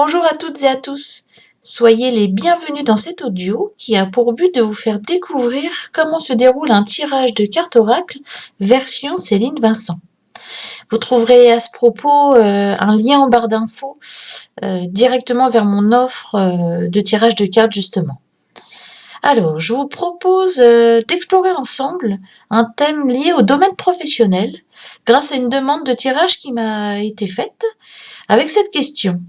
Bonjour à toutes et à tous. Soyez les bienvenus dans cet audio qui a pour but de vous faire découvrir comment se déroule un tirage de cartes oracle version Céline Vincent. Vous trouverez à ce propos un lien en barre d'infos directement vers mon offre de tirage de cartes justement. Alors, je vous propose d'explorer ensemble un thème lié au domaine professionnel grâce à une demande de tirage qui m'a été faite avec cette question.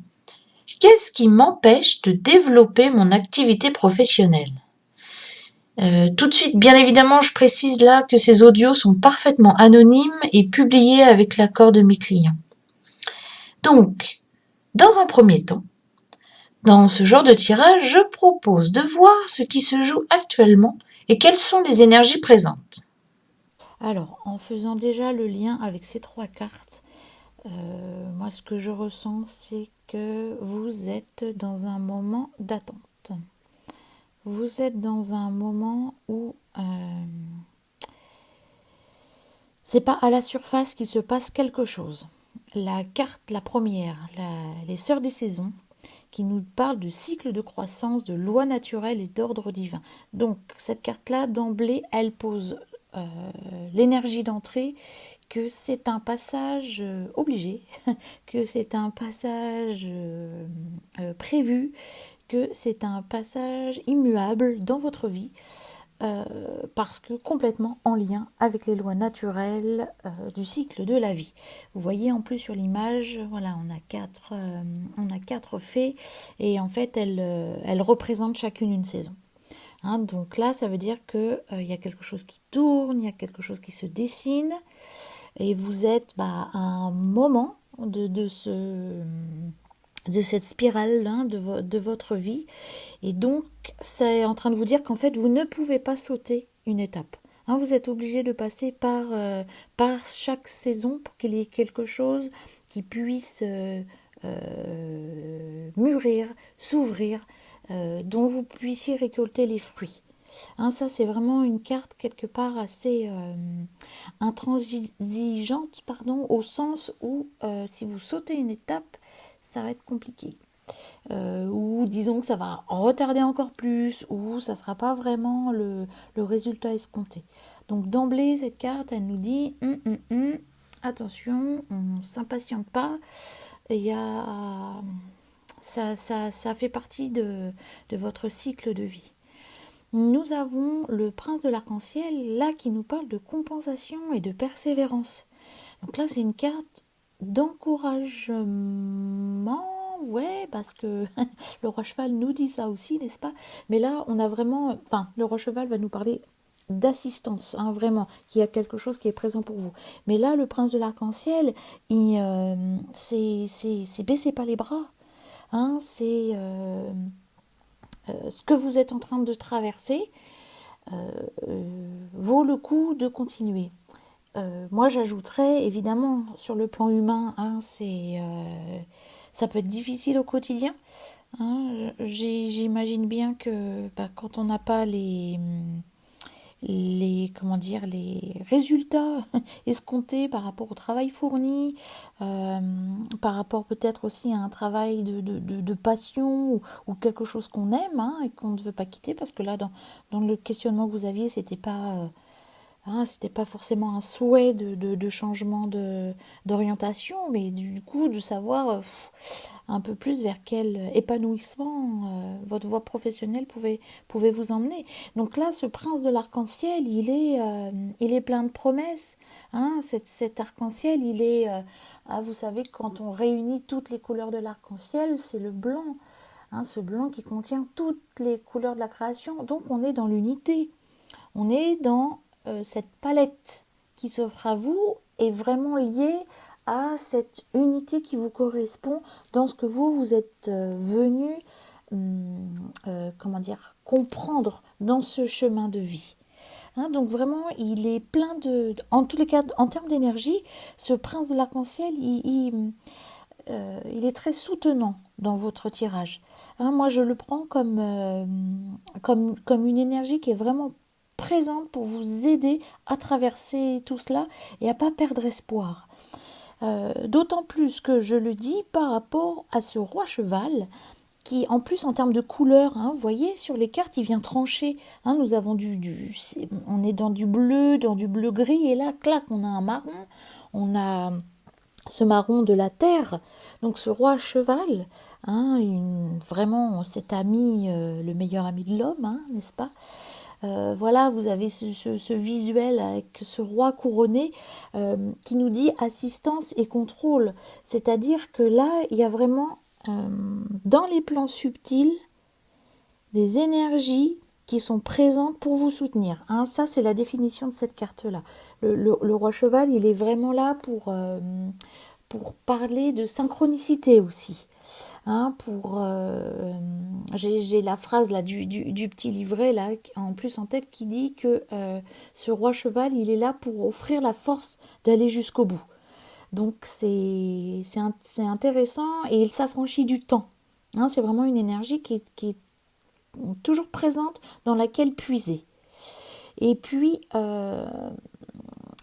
Qu'est-ce qui m'empêche de développer mon activité professionnelle? Tout de suite, bien évidemment, je précise là que ces audios sont parfaitement anonymes et publiés avec l'accord de mes clients. Donc, dans un premier temps, dans ce genre de tirage, je propose de voir ce qui se joue actuellement et quelles sont les énergies présentes. Alors, en faisant déjà le lien avec ces trois cartes, moi ce que je ressens, c'est que vous êtes dans un moment d'attente. Vous êtes dans un moment où c'est pas à la surface qu'il se passe quelque chose. La carte, la première, les sœurs des saisons, qui nous parle de cycle de croissance, de loi naturelle et d'ordre divin. Donc cette carte-là, d'emblée, elle pose l'énergie d'entrée, que c'est un passage obligé, que c'est un passage prévu, que c'est un passage immuable dans votre vie, parce que complètement en lien avec les lois naturelles du cycle de la vie. Vous voyez en plus sur l'image, voilà, on a quatre fées et en fait elles représentent chacune une saison. Hein, donc là, ça veut dire que y a quelque chose qui tourne, il y a quelque chose qui se dessine, et vous êtes à un moment de cette spirale hein, de votre vie. Et donc, c'est en train de vous dire qu'en fait, vous ne pouvez pas sauter une étape. Hein, vous êtes obligé de passer par chaque saison pour qu'il y ait quelque chose qui puisse mûrir, s'ouvrir, dont vous puissiez récolter les fruits. Hein, ça, c'est vraiment une carte quelque part assez intransigeante, pardon, au sens où si vous sautez une étape, ça va être compliqué. Ou disons que ça va retarder encore plus, ou ça ne sera pas vraiment le résultat escompté. Donc d'emblée, cette carte, elle nous dit attention, on ne s'impatiente pas. Il y a, ça fait partie de votre cycle de vie. Nous avons le prince de l'arc-en-ciel, là, qui nous parle de compensation et de persévérance. Donc là, c'est une carte d'encouragement, ouais, parce que le roi cheval nous dit ça aussi, n'est-ce pas? Mais là, on a vraiment, enfin, le roi cheval va nous parler d'assistance, hein, vraiment, qu'il y a quelque chose qui est présent pour vous. Mais là, le prince de l'arc-en-ciel, c'est baissez pas les bras, hein, c'est ce que vous êtes en train de traverser vaut le coup de continuer. Moi, j'ajouterais évidemment sur le plan humain, hein, ça peut être difficile au quotidien. Hein, j'imagine bien que quand on n'a pas comment dire, les résultats escomptés par rapport au travail fourni, par rapport peut-être aussi à un travail de passion ou quelque chose qu'on aime hein, et qu'on ne veut pas quitter, parce que là, dans le questionnement que vous aviez, c'était pas forcément un souhait de changement d'orientation, mais du coup de savoir un peu plus vers quel épanouissement votre voie professionnelle pouvait vous emmener. Donc là, ce prince de l'arc-en-ciel, il est plein de promesses. Hein, cet arc-en-ciel, vous savez, quand on réunit toutes les couleurs de l'arc-en-ciel, c'est le blanc. Hein, ce blanc qui contient toutes les couleurs de la création. Donc on est dans l'unité. On est dans cette palette qui s'offre à vous est vraiment liée à cette unité qui vous correspond dans ce que vous êtes venu comment dire, comprendre dans ce chemin de vie. Hein, donc vraiment, il est plein en tous les cas, en termes d'énergie, ce prince de l'arc-en-ciel, il est très soutenant dans votre tirage. Hein, moi, je le prends comme une énergie qui est vraiment présente pour vous aider à traverser tout cela et à pas perdre espoir. D'autant plus que je le dis par rapport à ce roi cheval qui, en plus, en termes de couleur, hein, vous voyez, sur les cartes, il vient trancher. Hein, nous avons on est dans du bleu gris, et là, clac, on a un marron. On a ce marron de la terre. Donc ce roi cheval, hein, vraiment cet ami, le meilleur ami de l'homme, hein, n'est-ce pas? Voilà, vous avez ce visuel avec ce roi couronné qui nous dit assistance et contrôle. C'est-à-dire que là, il y a vraiment dans les plans subtils des énergies qui sont présentes pour vous soutenir. Hein, ça, c'est la définition de cette carte-là. Le roi cheval, il est vraiment là pour parler de synchronicité aussi. Hein, j'ai la phrase là du petit livret là en plus en tête qui dit que ce roi cheval, il est là pour offrir la force d'aller jusqu'au bout. Donc c'est intéressant et il s'affranchit du temps. Hein, c'est vraiment une énergie qui est toujours présente, dans laquelle puiser. Et puis,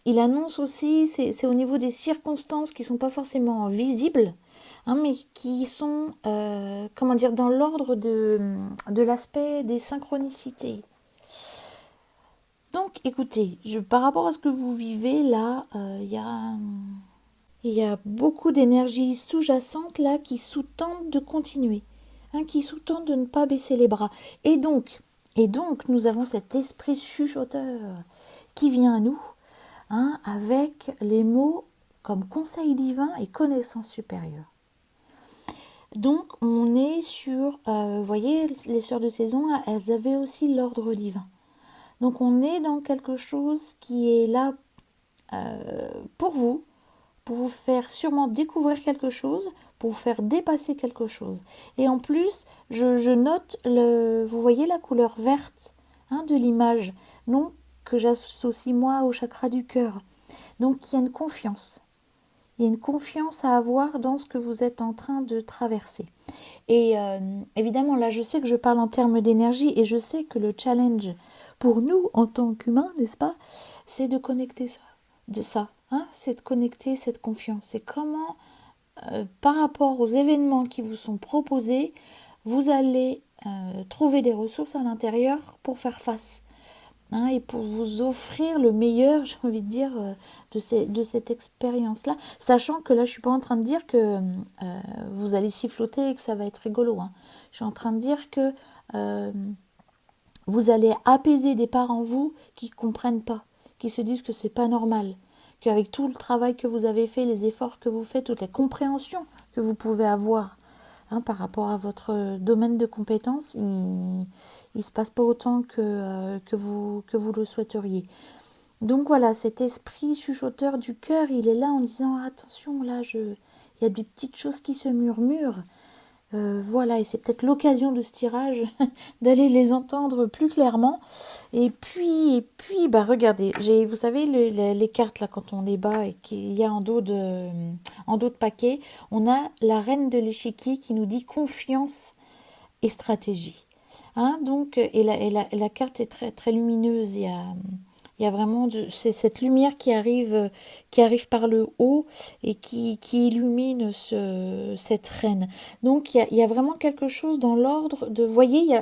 il annonce aussi, c'est au niveau des circonstances qui ne sont pas forcément visibles, hein, mais qui sont, comment dire, dans l'ordre de l'aspect des synchronicités. Donc, écoutez, par rapport à ce que vous vivez, là, il y a beaucoup d'énergie sous-jacente, là, qui sous-tendent de continuer, hein, qui sous-tendent de ne pas baisser les bras. Et donc, nous avons cet esprit chuchoteur qui vient à nous, hein, avec les mots comme conseil divin et connaissance supérieure. Donc, on est sur, vous voyez, les sœurs de saison, elles avaient aussi l'ordre divin. Donc, on est dans quelque chose qui est là pour vous faire sûrement découvrir quelque chose, pour vous faire dépasser quelque chose. Et en plus, je note, vous voyez la couleur verte, hein, de l'image, non, que j'associe moi au chakra du cœur. Donc, il y a une confiance. Il y a une confiance à avoir dans ce que vous êtes en train de traverser. Et évidemment, là, je sais que je parle en termes d'énergie et je sais que le challenge pour nous, en tant qu'humains, n'est-ce pas, c'est de connecter ça. Hein, c'est de connecter cette confiance. C'est comment, par rapport aux événements qui vous sont proposés, vous allez trouver des ressources à l'intérieur pour faire face. Hein, et pour vous offrir le meilleur, j'ai envie de dire, de cette expérience-là. Sachant que là, je ne suis pas en train de dire que vous allez siffloter et que ça va être rigolo. Hein. Je suis en train de dire que vous allez apaiser des parts en vous qui ne comprennent pas, qui se disent que c'est pas normal, qu'avec tout le travail que vous avez fait, les efforts que vous faites, toute la compréhension que vous pouvez avoir, hein, par rapport à votre domaine de compétences, il se passe pas autant que vous le souhaiteriez. Donc voilà, cet esprit chuchoteur du cœur, il est là en disant attention, là, il y a des petites choses qui se murmurent. Voilà, et c'est peut-être l'occasion de ce tirage d'aller les entendre plus clairement. Et puis, bah regardez, vous savez, les cartes là, quand on les bat et qu'il y a en dos de paquet, on a la reine de l'échiquier qui nous dit confiance et stratégie. Hein, donc, et la carte est très, très lumineuse. Il y a vraiment c'est cette lumière qui arrive par le haut et qui illumine cette reine. Donc il y a vraiment quelque chose dans l'ordre de, vous voyez,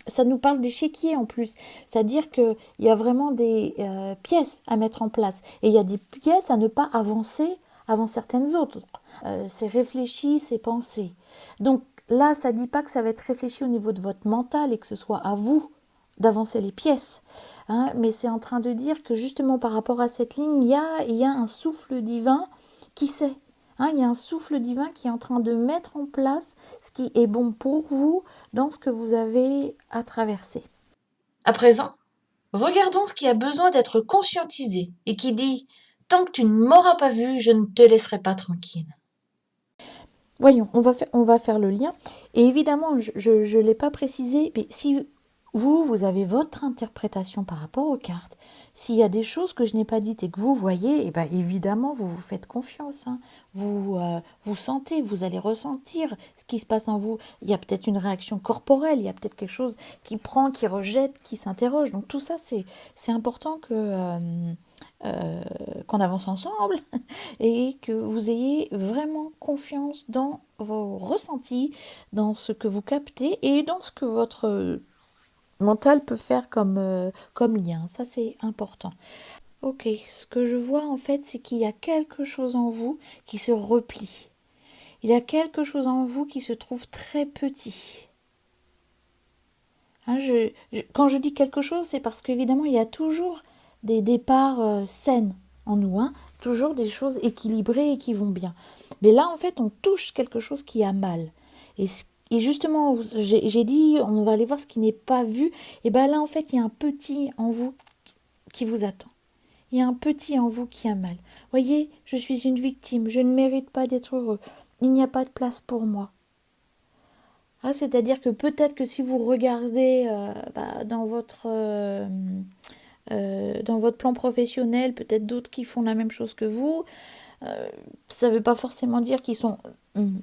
ça nous parle d'échiquier en plus. C'est-à-dire qu'il y a vraiment des pièces à mettre en place. Et il y a des pièces à ne pas avancer avant certaines autres. C'est réfléchi, c'est pensé. Donc là, ça ne dit pas que ça va être réfléchi au niveau de votre mental et que ce soit à vous d'avancer les pièces. Hein, mais c'est en train de dire que justement par rapport à cette ligne, il y a un souffle divin qui sait. Hein, il y a un souffle divin qui est en train de mettre en place ce qui est bon pour vous dans ce que vous avez à traverser. À présent, regardons ce qui a besoin d'être conscientisé et qui dit « Tant que tu ne m'auras pas vu, je ne te laisserai pas tranquille ». Voyons, on va faire le lien. Et évidemment, je ne l'ai pas précisé, mais si vous avez votre interprétation par rapport aux cartes. S'il y a des choses que je n'ai pas dites et que vous voyez, eh bien évidemment, vous vous faites confiance. Hein. Vous sentez, vous allez ressentir ce qui se passe en vous. Il y a peut-être une réaction corporelle, il y a peut-être quelque chose qui prend, qui rejette, qui s'interroge. Donc tout ça, c'est important qu'on avance ensemble et que vous ayez vraiment confiance dans vos ressentis, dans ce que vous captez et dans ce que votre mental peut faire comme lien. Ça, c'est important. Ok, ce que je vois en fait, c'est qu'il y a quelque chose en vous qui se replie. Il y a quelque chose en vous qui se trouve très petit. Hein, quand je dis quelque chose, c'est parce qu'évidemment, il y a toujours des départs saines en nous, hein, toujours des choses équilibrées et qui vont bien. Mais là, en fait, on touche quelque chose qui a mal. Et justement, j'ai dit, on va aller voir ce qui n'est pas vu. Et bien là, en fait, il y a un petit en vous qui vous attend. Il y a un petit en vous qui a mal. Voyez, je suis une victime, je ne mérite pas d'être heureux. Il n'y a pas de place pour moi. Ah, c'est-à-dire que peut-être que si vous regardez dans votre plan professionnel, peut-être d'autres qui font la même chose que vous, ça ne veut pas forcément dire qu'ils sont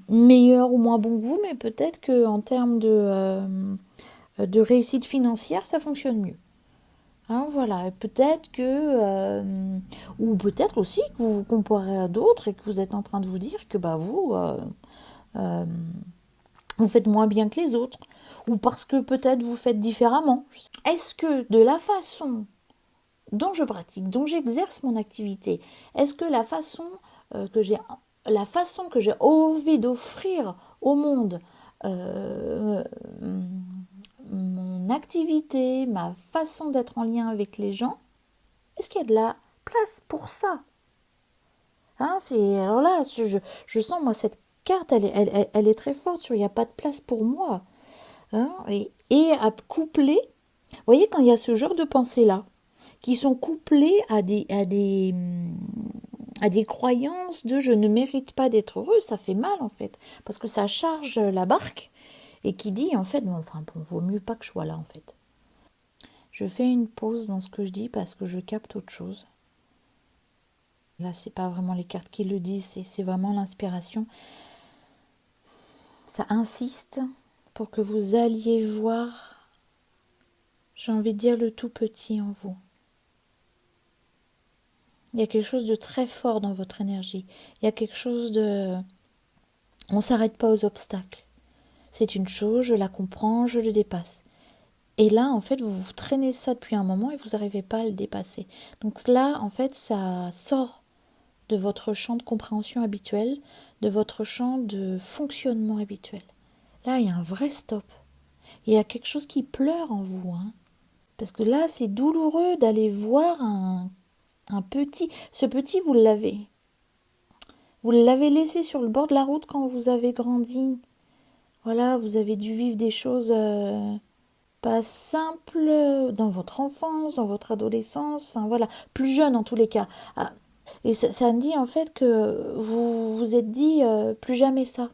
meilleurs ou moins bons que vous, mais peut-être qu'en termes de réussite financière, ça fonctionne mieux. Hein, voilà, peut-être que, ou peut-être aussi que vous vous comparez à d'autres et que vous êtes en train de vous dire que euh, vous faites moins bien que les autres, ou parce que peut-être vous faites différemment. Est-ce que de la façon dont je pratique, dont j'exerce mon activité, est-ce que la façon que j'ai envie d'offrir au monde, euh, mon activité, ma façon d'être en lien avec les gens, est-ce qu'il y a de la place pour ça? Hein, alors là, je sens, moi, cette carte, elle est très forte sur il n'y a pas de place pour moi. Hein, et à coupler, vous voyez, quand il y a ce genre de pensées-là, qui sont couplées à des croyances de je ne mérite pas d'être heureux, ça fait mal en fait, parce que ça charge la barque et qui dit en fait, vaut mieux pas que je sois là en fait. Je fais une pause dans ce que je dis parce que je capte autre chose. Là, c'est pas vraiment les cartes qui le disent, c'est vraiment l'inspiration. Ça insiste pour que vous alliez voir, j'ai envie de dire, le tout petit en vous. Il y a quelque chose de très fort dans votre énergie. Il y a quelque chose de... On ne s'arrête pas aux obstacles. C'est une chose, je la comprends, je le dépasse. Et là, en fait, vous traînez ça depuis un moment et vous n'arrivez pas à le dépasser. Donc là, en fait, ça sort de votre champ de compréhension habituel, de votre champ de fonctionnement habituel. Là, il y a un vrai stop. Il y a quelque chose qui pleure en vous. Hein. Parce que là, c'est douloureux d'aller voir un petit. Ce petit, vous l'avez. Vous l'avez laissé sur le bord de la route quand vous avez grandi. Voilà, vous avez dû vivre des choses pas simples dans votre enfance, dans votre adolescence, enfin voilà, plus jeune en tous les cas. Ah, et ça me dit en fait que vous vous êtes dit plus jamais ça.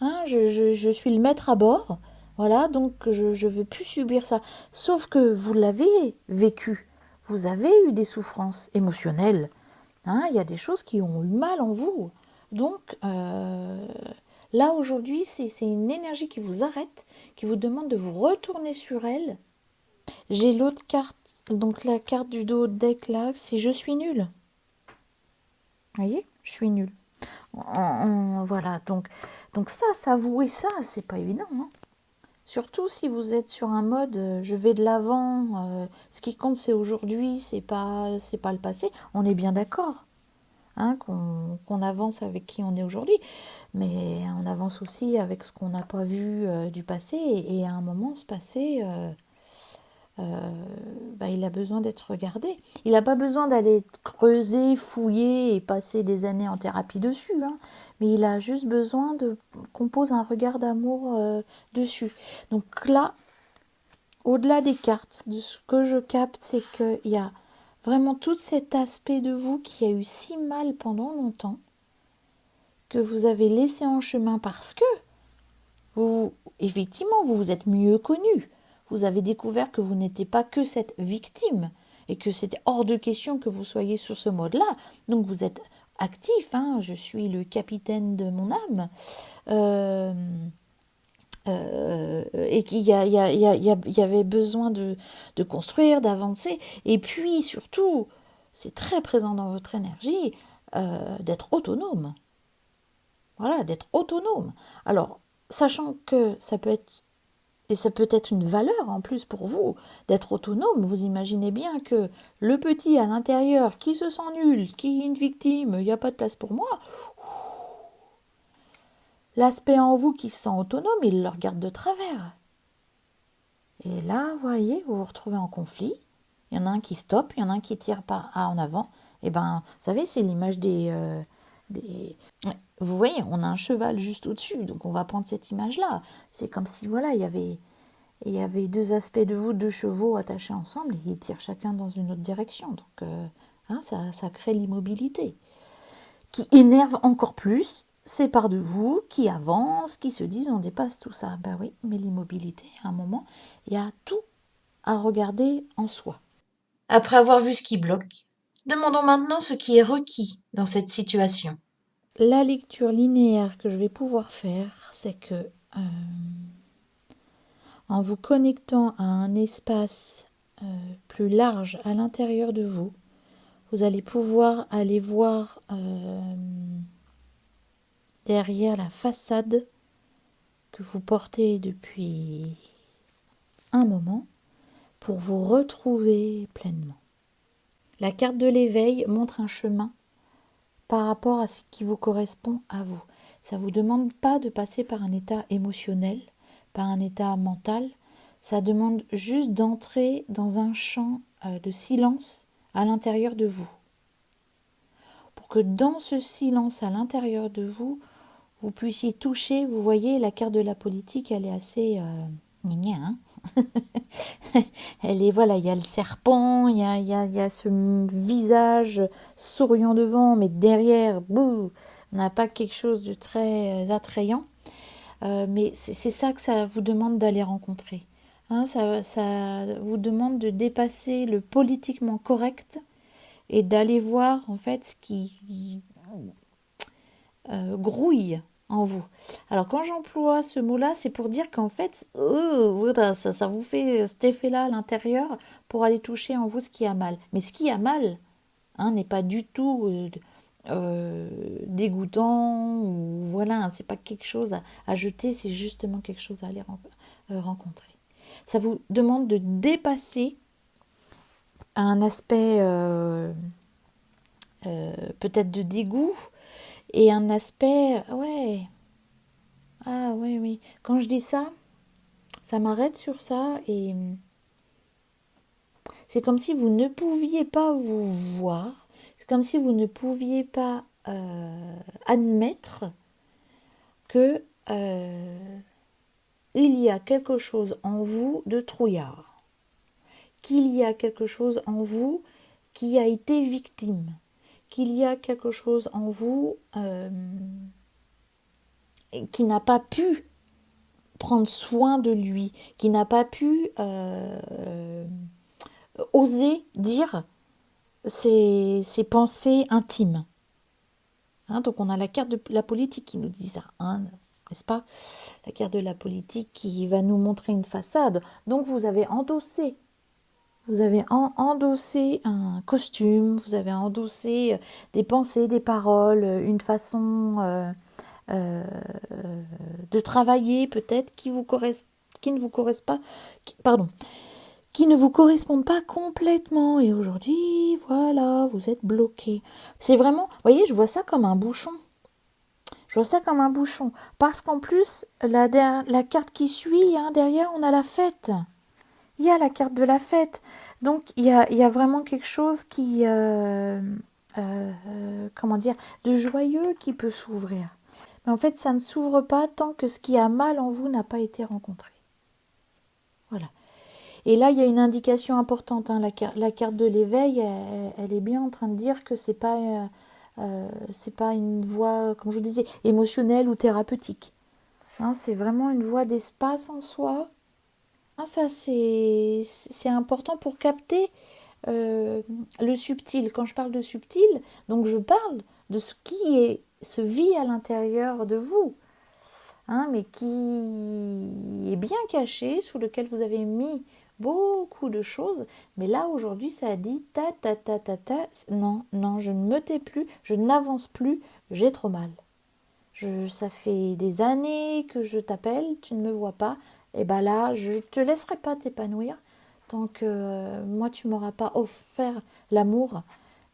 Hein, je suis le maître à bord, voilà, donc je veux plus subir ça. Sauf que vous l'avez vécu, vous avez eu des souffrances émotionnelles. Hein, il y a des choses qui ont eu mal en vous. Donc là aujourd'hui, c'est une énergie qui vous arrête, qui vous demande de vous retourner sur elle. J'ai l'autre carte, donc la carte du dos deck là, c'est je suis nul. Vous voyez, je suis nul. Voilà, donc ça, s'avouer ça, c'est pas évident. Hein. Surtout si vous êtes sur un mode je vais de l'avant, ce qui compte c'est aujourd'hui, c'est pas le passé. On est bien d'accord. Hein, qu'on avance avec qui on est aujourd'hui, mais on avance aussi avec ce qu'on n'a pas vu du passé, et à un moment, ce passé, il a besoin d'être regardé. Il n'a pas besoin d'aller creuser, fouiller et passer des années en thérapie dessus, hein, mais il a juste besoin qu'on pose un regard d'amour dessus. Donc là, au-delà des cartes, de ce que je capte, c'est qu'il y a vraiment tout cet aspect de vous qui a eu si mal pendant longtemps, que vous avez laissé en chemin parce que effectivement, vous vous êtes mieux connu. Vous avez découvert que vous n'étiez pas que cette victime et que c'était hors de question que vous soyez sur ce mode-là. Donc vous êtes actif, hein, je suis le capitaine de mon âme. Et qu'il y avait besoin de construire, d'avancer. Et puis surtout, c'est très présent dans votre énergie d'être autonome. Voilà, d'être autonome. Alors, sachant que ça peut être, et ça peut être une valeur en plus pour vous, d'être autonome, vous imaginez bien que le petit à l'intérieur qui se sent nul, qui est une victime, il n'y a pas de place pour moi, l'aspect en vous qui se sent autonome, il le regarde de travers. Et là, vous voyez, vous vous retrouvez en conflit. Il y en a un qui stoppe, il y en a un qui tire pas en avant. Et ben, vous savez, c'est l'image des... Vous voyez, on a un cheval juste au-dessus, donc on va prendre cette image-là. C'est comme si, voilà, il y avait deux aspects de vous, deux chevaux attachés ensemble, et ils tirent chacun dans une autre direction. Donc, ça crée l'immobilité. Qui énerve encore plus ces parts de vous qui avancent, qui se disent on dépasse tout ça. Ben oui, mais l'immobilité, à un moment, il y a tout à regarder en soi. Après avoir vu ce qui bloque, demandons maintenant ce qui est requis dans cette situation. La lecture linéaire que je vais pouvoir faire, c'est que en vous connectant à un espace plus large à l'intérieur de vous, vous allez pouvoir aller voir derrière la façade que vous portez depuis un moment pour vous retrouver pleinement. La carte de l'éveil montre un chemin par rapport à ce qui vous correspond à vous. Ça ne vous demande pas de passer par un état émotionnel, par un état mental. Ça demande juste d'entrer dans un champ de silence à l'intérieur de vous. Pour que dans ce silence à l'intérieur de vous, vous puissiez toucher, vous voyez, la carte de la politique, elle est assez... gna hein. Elle est, voilà, il y a le serpent, il y a ce visage souriant devant, mais derrière, bouh, on n'a pas quelque chose de très attrayant. Mais c'est ça que ça vous demande d'aller rencontrer. Hein, ça vous demande de dépasser le politiquement correct et d'aller voir en fait ce qui grouille en vous. Alors quand j'emploie ce mot-là, c'est pour dire qu'en fait, voilà, ça vous fait cet effet-là à l'intérieur pour aller toucher en vous ce qui a mal. Mais ce qui a mal n'est pas du tout dégoûtant ou voilà, c'est pas quelque chose à jeter, c'est justement quelque chose à aller rencontrer. Ça vous demande de dépasser un aspect peut-être de dégoût et un aspect, ouais, ah oui, oui. Quand je dis ça, ça m'arrête sur ça et c'est comme si vous ne pouviez pas vous voir, c'est comme si vous ne pouviez pas admettre que il y a quelque chose en vous de trouillard, qu'il y a quelque chose en vous qui a été victime, qu'il y a quelque chose en vous qui n'a pas pu prendre soin de lui, qui n'a pas pu oser dire ses pensées intimes. Hein, donc on a la carte de la politique qui nous dit ça, hein, n'est-ce pas? La carte de la politique qui va nous montrer une façade. Donc vous avez endossé un costume, vous avez endossé des pensées, des paroles, une façon de travailler peut-être qui ne vous correspond pas, qui ne vous correspondent pas complètement. Et aujourd'hui, voilà, vous êtes bloqué. C'est vraiment, vous voyez, je vois ça comme un bouchon. Je vois ça comme un bouchon. Parce qu'en plus, la carte qui suit, hein, derrière, on a la fête. Il y a la carte de la fête. Donc, il y a vraiment quelque chose qui, comment dire, de joyeux qui peut s'ouvrir. Mais en fait, ça ne s'ouvre pas tant que ce qui a mal en vous n'a pas été rencontré. Voilà. Et là, il y a une indication importante. Hein. La carte de l'éveil, elle est bien en train de dire que c'est pas une voie, comme je vous disais, émotionnelle ou thérapeutique. Hein, c'est vraiment une voie d'espace en soi. Hein, ça, c'est important pour capter le subtil. Quand je parle de subtil, donc je parle de ce qui se vit à l'intérieur de vous. Hein, mais qui est bien caché, sous lequel vous avez mis beaucoup de choses, mais là aujourd'hui ça a dit ta ta ta ta ta, non, non, je ne me tais plus, je n'avance plus, j'ai trop mal. Ça fait des années que je t'appelle, tu ne me vois pas, et ben là je te laisserai pas t'épanouir tant que moi tu m'auras pas offert l'amour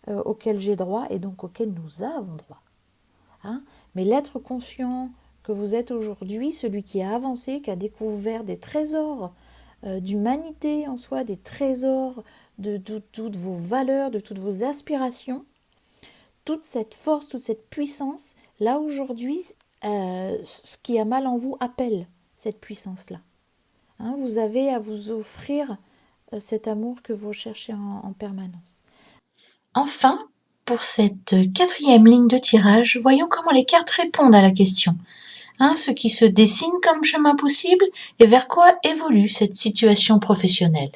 auquel j'ai droit et donc auquel nous avons droit. Hein. Mais l'être conscient que vous êtes aujourd'hui, celui qui a avancé, qui a découvert des trésors d'humanité en soi, des trésors de toutes vos valeurs, de toutes vos aspirations, toute cette force, toute cette puissance, là aujourd'hui, ce qui a mal en vous appelle cette puissance-là. Hein, vous avez à vous offrir cet amour que vous recherchez en permanence. Enfin, pour cette quatrième ligne de tirage, voyons comment les cartes répondent à la question. Ce qui se dessine comme chemin possible et vers quoi évolue cette situation professionnelle.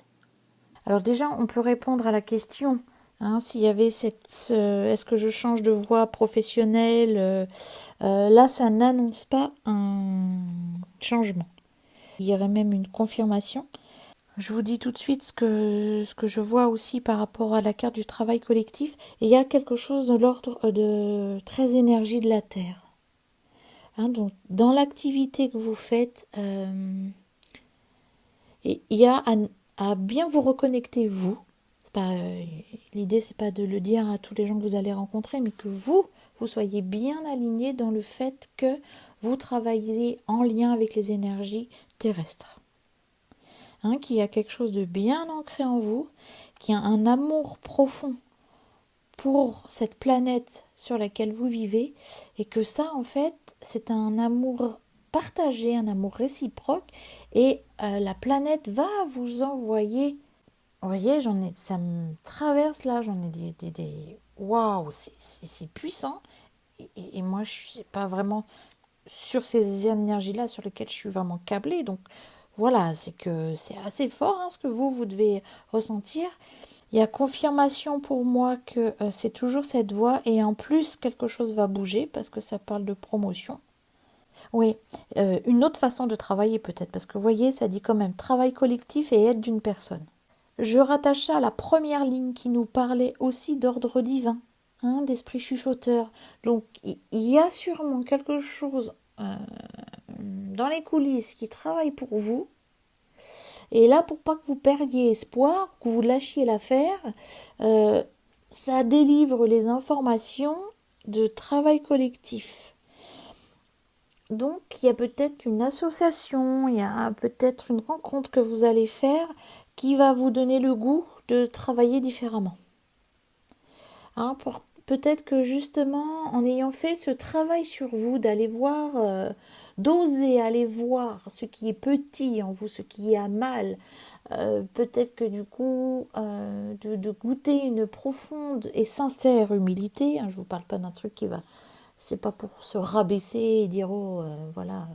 Alors déjà, on peut répondre à la question, s'il y avait est-ce que je change de voie professionnelle là, ça n'annonce pas un changement. Il y aurait même une confirmation. Je vous dis tout de suite ce que je vois aussi par rapport à la carte du travail collectif. Et il y a quelque chose de l'ordre de très énergie de la Terre. Donc, dans l'activité que vous faites, il y a à bien vous reconnecter vous. L'idée, c'est pas de le dire à tous les gens que vous allez rencontrer, mais que vous soyez bien alignés dans le fait que vous travaillez en lien avec les énergies terrestres. Qu'il y a quelque chose de bien ancré en vous, qu'il y a un amour profond pour cette planète sur laquelle vous vivez, et que ça, en fait, c'est un amour partagé, un amour réciproque, et la planète va vous envoyer. Vous voyez, ça me traverse là, j'en ai des waouh, c'est puissant. Et moi, je suis pas vraiment sur ces énergies-là sur lesquelles je suis vraiment câblée. Donc voilà, c'est que c'est assez fort ce que vous devez ressentir. Il y a confirmation pour moi que c'est toujours cette voie et en plus quelque chose va bouger parce que ça parle de promotion. Oui, une autre façon de travailler peut-être parce que vous voyez, ça dit quand même travail collectif et aide d'une personne. Je rattache ça à la première ligne qui nous parlait aussi d'ordre divin, d'esprit chuchoteur. Donc il y a sûrement quelque chose dans les coulisses qui travaille pour vous. Et là, pour pas que vous perdiez espoir, que vous lâchiez l'affaire, ça délivre les informations de travail collectif. Donc, il y a peut-être une association, il y a peut-être une rencontre que vous allez faire qui va vous donner le goût de travailler différemment. Peut-être que justement, en ayant fait ce travail sur vous, d'aller voir, d'oser aller voir ce qui est petit en vous, ce qui a mal, peut-être que du coup, de goûter une profonde et sincère humilité, je ne vous parle pas d'un truc qui va, c'est pas pour se rabaisser et dire, oh, voilà,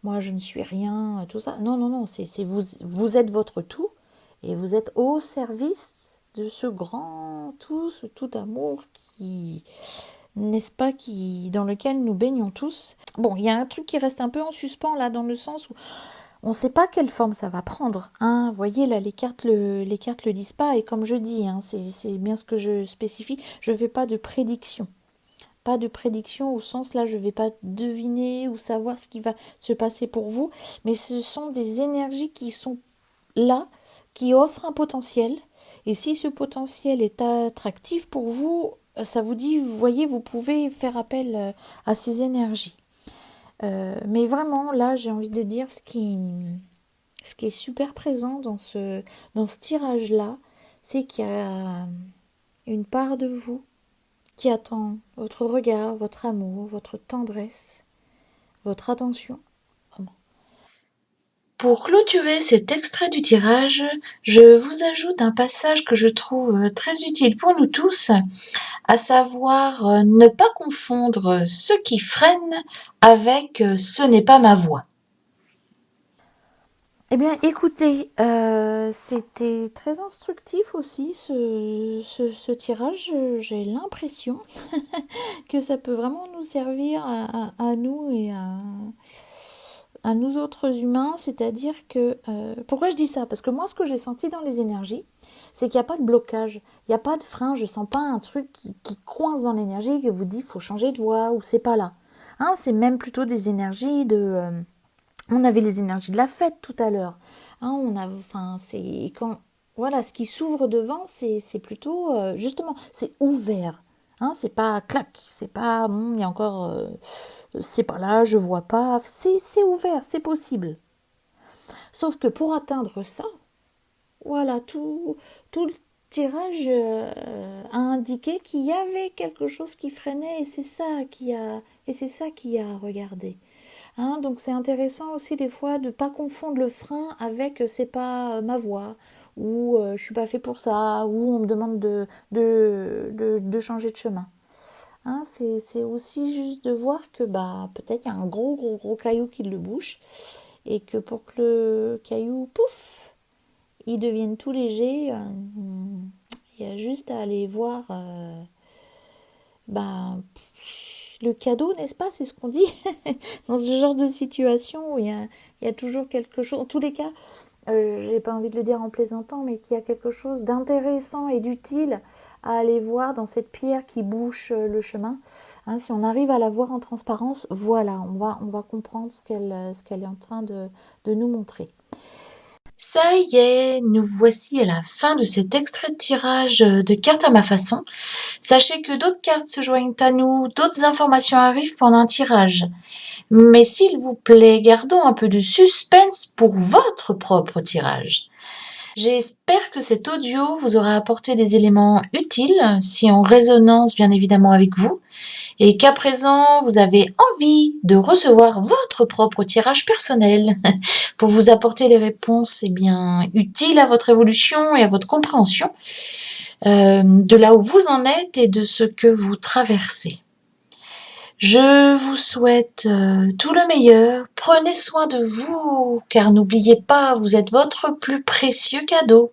moi je ne suis rien, tout ça. Non, non, non, c'est vous êtes votre tout et vous êtes au service de ce grand tout, ce tout amour qui, n'est-ce pas, dans lequel nous baignons tous. Bon, il y a un truc qui reste un peu en suspens là, dans le sens où on ne sait pas quelle forme ça va prendre. Vous voyez, là, les cartes le disent pas. Et comme je dis, c'est bien ce que je spécifie, je ne fais pas de prédiction. Pas de prédiction au sens là, je ne vais pas deviner ou savoir ce qui va se passer pour vous. Mais ce sont des énergies qui sont là, qui offrent un potentiel. Et si ce potentiel est attractif pour vous, ça vous dit, vous voyez, vous pouvez faire appel à ces énergies. Mais vraiment, là, j'ai envie de dire ce qui est super présent dans ce tirage-là, c'est qu'il y a une part de vous qui attend votre regard, votre amour, votre tendresse, votre attention. Vraiment. Pour clôturer cet extrait du tirage, je vous ajoute un passage que je trouve très utile pour nous tous, à savoir ne pas confondre ce qui freine avec ce n'est pas ma voix. Eh bien, écoutez, c'était très instructif aussi ce tirage. J'ai l'impression que ça peut vraiment nous servir à nous et à nous autres humains, c'est-à-dire que... pourquoi je dis ça? Parce que moi, ce que j'ai senti dans les énergies, c'est qu'il n'y a pas de blocage, il n'y a pas de frein, je sens pas un truc qui coince dans l'énergie, qui vous dit faut changer de voie ou c'est pas là. Hein, c'est même plutôt des énergies de... on avait les énergies de la fête tout à l'heure. Hein, enfin, c'est quand... Voilà, ce qui s'ouvre devant, c'est plutôt... justement, c'est ouvert. Hein, c'est pas clac, c'est pas... il y a encore... c'est pas là, je vois pas. C'est ouvert, c'est possible. Sauf que pour atteindre ça, voilà, tout le tirage a indiqué qu'il y avait quelque chose qui freinait et c'est ça qui a regardé. Hein, donc c'est intéressant aussi des fois de ne pas confondre le frein avec c'est pas ma voie ou je suis pas fait pour ça ou on me demande de changer de chemin. Hein, c'est aussi juste de voir que bah peut-être il y a un gros caillou qui le bouche et que pour que le caillou pouf ils deviennent tout légers, il y a juste à aller voir bah, le cadeau, n'est-ce pas? C'est ce qu'on dit dans ce genre de situation où il y a toujours quelque chose. En tous les cas, j'ai pas envie de le dire en plaisantant, mais qu'il y a quelque chose d'intéressant et d'utile à aller voir dans cette pierre qui bouche le chemin. Hein, si on arrive à la voir en transparence, voilà, on va comprendre ce qu'elle est en train de nous montrer. Ça y est, nous voici à la fin de cet extrait de tirage de cartes à ma façon. Sachez que d'autres cartes se joignent à nous, d'autres informations arrivent pendant un tirage. Mais s'il vous plaît, gardons un peu de suspense pour votre propre tirage. J'espère que cet audio vous aura apporté des éléments utiles, si en résonance bien évidemment avec vous, et qu'à présent vous avez envie de recevoir votre propre tirage personnel pour vous apporter les réponses bien utiles à votre évolution et à votre compréhension de là où vous en êtes et de ce que vous traversez. Je vous souhaite tout le meilleur. Prenez soin de vous, car n'oubliez pas, vous êtes votre plus précieux cadeau.